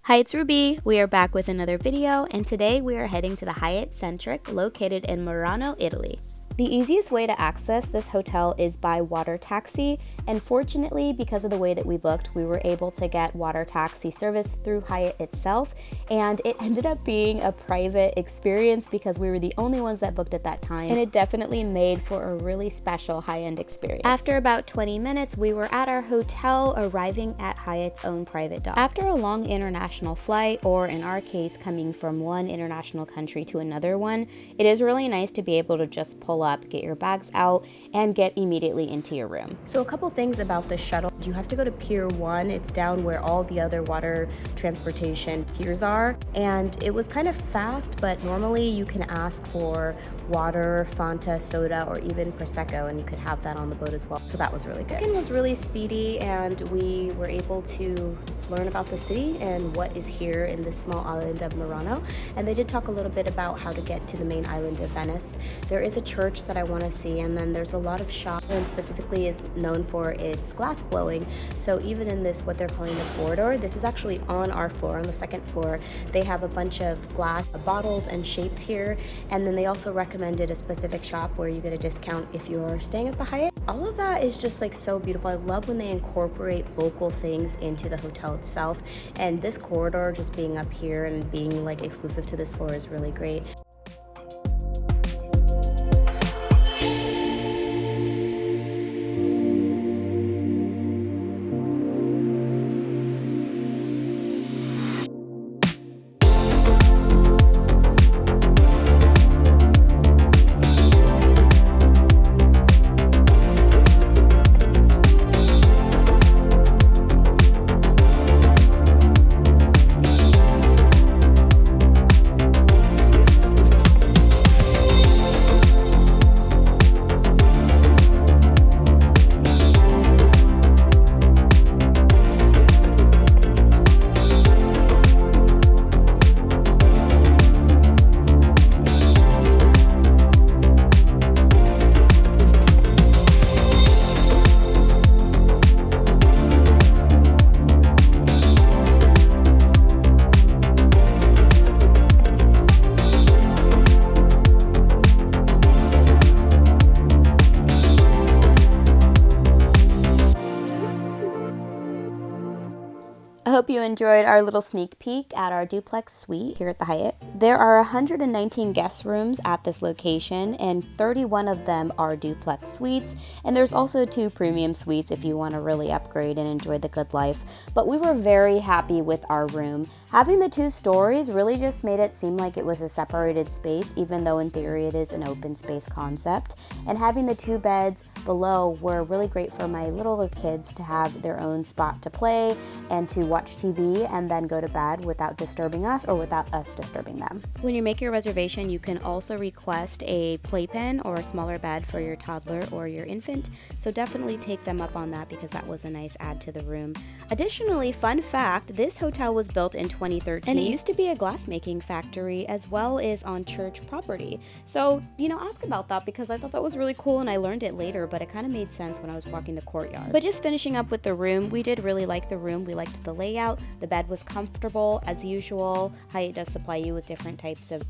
Hi, it's Ruby. We are back with another video, and today we are heading to the Hyatt Centric located in Murano, Italy. The easiest way to access this hotel is by water taxi, and fortunately, because of the way that we booked, we were able to get water taxi service through Hyatt itself, and it ended up being a private experience because we were the only ones that booked at that time, and it definitely made for a really special high-end experience. After about 20 minutes, we were at our hotel, arriving at Hyatt's own private dock. After a long international flight, or in our case, coming from one international country to another one, it is really nice to be able to just pull up, get your bags out, and get immediately into your room. So a couple things about the shuttle. You have to go to Pier 1. It's down where all the other water transportation piers are. And it was kind of fast, but normally you can ask for water, Fanta, soda, or even Prosecco, and you could have that on the boat as well. So that was really good. It was really speedy, and we were able to learn about the city and what is here in this small island of Murano. And they did talk a little bit about how to get to the main island of Venice. There is a church that I want to see, and then there's a lot of shops, and specifically is known for its glass blowing. So even in this, what they're calling the corridor, this is actually on our floor, on the second floor. They have a bunch of glass bottles and shapes here, and then they also recommended a specific shop where you get a discount if you're staying at the Hyatt. All of that is just like so beautiful. I love when they incorporate local things into the hotel itself, and this corridor just being up here and being like exclusive to this floor is really great. I hope you enjoyed our little sneak peek at our duplex suite here at the Hyatt. There are 119 guest rooms at this location, and 31 of them are duplex suites, and there's also 2 premium suites if you want to really upgrade and enjoy the good life. But we were very happy with our room. Having the 2 stories really just made it seem like it was a separated space, even though in theory it is an open space concept. And having the 2 beds below were really great for my littler kids to have their own spot to play and to watch TV and then go to bed without disturbing us or without us disturbing them. When you make your reservation, you can also request a playpen or a smaller bed for your toddler or your infant, so definitely take them up on that because that was a nice add to the room. Additionally, fun fact, this hotel was built in 2013, and it used to be a glassmaking factory as well as on church property. So, ask about that because I thought that was really cool, and I learned it later, but it kind of made sense when I was walking the courtyard. But just finishing up with the room, we did really like the room. We liked the layout. The bed was comfortable as usual. Hyatt does supply you with different types of...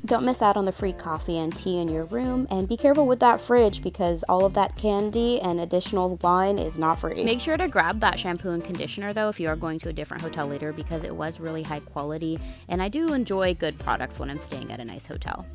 Don't miss out on the free coffee and tea in your room, and be careful with that fridge because all of that candy and additional wine is not free. Make sure to grab that shampoo and conditioner though if you are going to a different hotel later because it was really high quality, and I do enjoy good products when I'm staying at a nice hotel.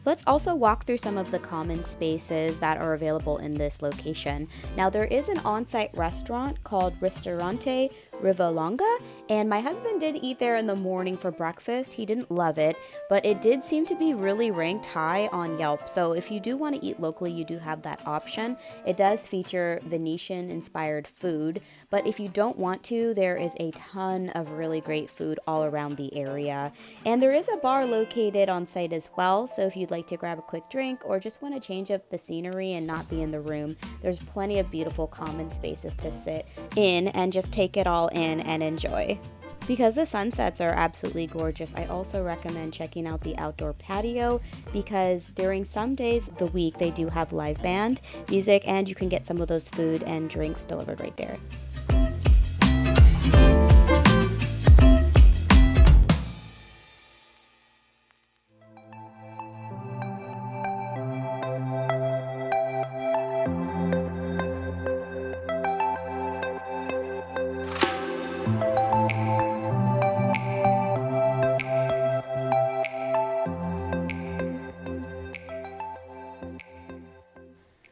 Let's also walk through some of the common spaces that are available in this location. Now, there is an on-site restaurant called Ristorante Riva Longa, and my husband did eat there in the morning for breakfast. He didn't love it, but it did seem to be really ranked high on Yelp. So if you do want to eat locally, you do have that option. It does feature Venetian-inspired food, but if you don't want to, there is a ton of really great food all around the area. And there is a bar located on site as well, so if you'd like to grab a quick drink or just want to change up the scenery and not be in the room, there's plenty of beautiful common spaces to sit in and just take it all in and enjoy. Because the sunsets are absolutely gorgeous, I also recommend checking out the outdoor patio because during some days of the week they do have live band music and you can get some of those food and drinks delivered right there.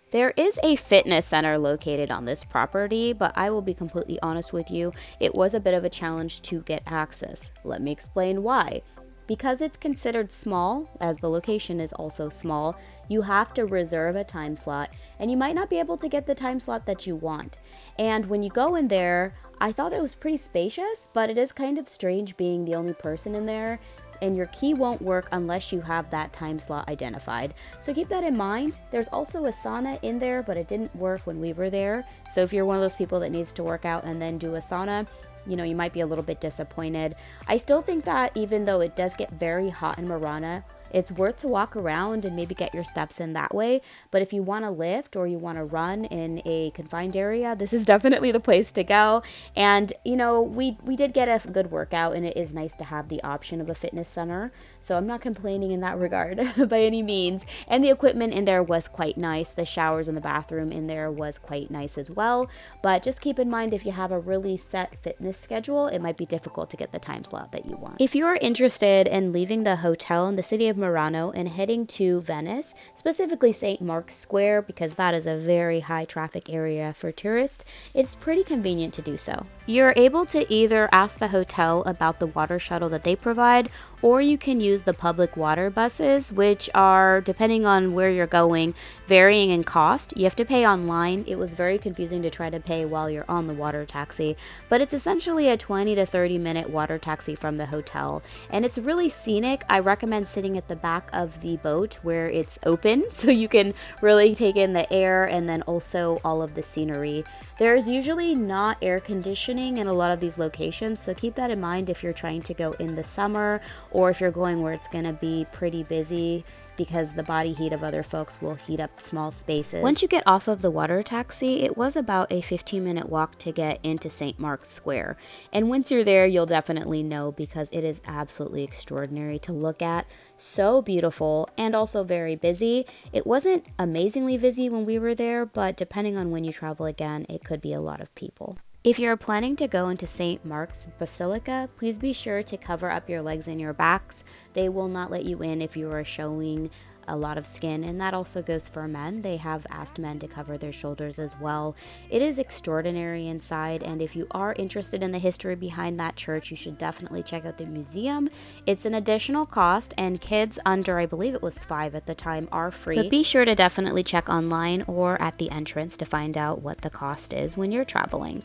There is a fitness center located on this property, but I will be completely honest with you, it was a bit of a challenge to get access. Let me explain why. Because it's considered small, as the location is also small, you have to reserve a time slot, and you might not be able to get the time slot that you want. And when you go in there, I thought it was pretty spacious, but it is kind of strange being the only person in there, and your key won't work unless you have that time slot identified. So keep that in mind. There's also a sauna in there, but it didn't work when we were there. So if you're one of those people that needs to work out and then do a sauna, you might be a little bit disappointed. I still think that even though it does get very hot in Murano, it's worth to walk around and maybe get your steps in that way. But if you want to lift or you want to run in a confined area, this is definitely the place to go. And, we did get a good workout, and it is nice to have the option of a fitness center. So I'm not complaining in that regard by any means. And the equipment in there was quite nice. The showers and the bathroom in there was quite nice as well. But just keep in mind, if you have a really set fitness schedule, it might be difficult to get the time slot that you want. If you are interested in leaving the hotel in the city of Murano and heading to Venice, specifically St. Mark's Square, because that is a very high traffic area for tourists, it's pretty convenient to do so. You're able to either ask the hotel about the water shuttle that they provide, or you can use the public water buses, which are, depending on where you're going, varying in cost. You have to pay online. It was very confusing to try to pay while you're on the water taxi, but it's essentially a 20 to 30 minute water taxi from the hotel, and it's really scenic. I recommend sitting at the back of the boat where it's open so you can really take in the air and then also all of the scenery. There's usually not air conditioning in a lot of these locations, so keep that in mind if you're trying to go in the summer or if you're going where it's going to be pretty busy, because the body heat of other folks will heat up small spaces. Once you get off of the water taxi, it was about a 15-minute walk to get into St. Mark's Square. And once you're there, you'll definitely know, because it is absolutely extraordinary to look at. So beautiful and also very busy. It wasn't amazingly busy when we were there, but depending on when you travel again, it could be a lot of people. If you're planning to go into St. Mark's Basilica, please be sure to cover up your legs and your backs. They will not let you in if you are showing a lot of skin, and that also goes for men. They have asked men to cover their shoulders as well. It is extraordinary inside, and if you are interested in the history behind that church, you should definitely check out the museum. It's an additional cost, and kids under, I believe it was 5 at the time, are free. But be sure to definitely check online or at the entrance to find out what the cost is when you're traveling.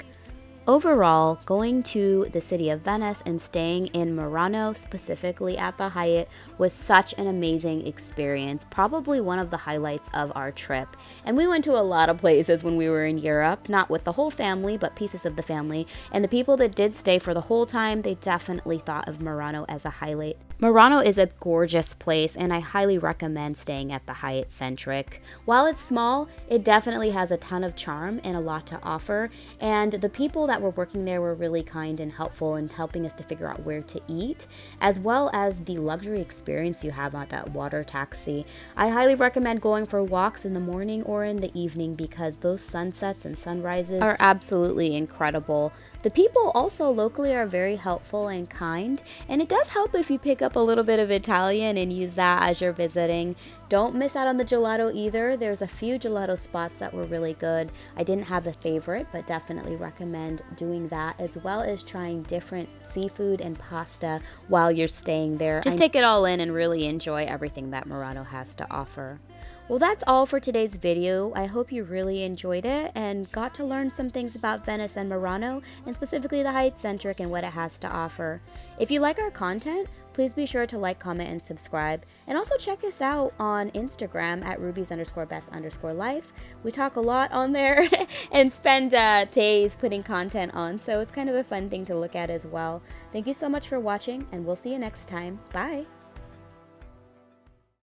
Overall, going to the city of Venice and staying in Murano, specifically at the Hyatt, was such an amazing experience, probably one of the highlights of our trip. And we went to a lot of places when we were in Europe, not with the whole family, but pieces of the family. And the people that did stay for the whole time, they definitely thought of Murano as a highlight. Murano is a gorgeous place, and I highly recommend staying at the Hyatt Centric. While it's small, it definitely has a ton of charm and a lot to offer, and the people that were working there were really kind and helpful in helping us to figure out where to eat, as well as the luxury experience you have on that water taxi. I highly recommend going for walks in the morning or in the evening, because those sunsets and sunrises are absolutely incredible. The people also locally are very helpful and kind, and it does help if you pick up a little bit of Italian and use that as you're visiting. Don't miss out on the gelato either. There's a few gelato spots that were really good. I didn't have a favorite, but definitely recommend doing that, as well as trying different seafood and pasta while you're staying there. Just take it all in and really enjoy everything that Murano has to offer. Well, that's all for today's video. I hope you really enjoyed it and got to learn some things about Venice and Murano, and specifically the Hyatt Centric and what it has to offer. If you like our content, Please be sure to like, comment, and subscribe. And also check us out on Instagram at rubies_best_life. We talk a lot on there and spend days putting content on, so it's kind of a fun thing to look at as well. Thank you so much for watching, and we'll see you next time. Bye!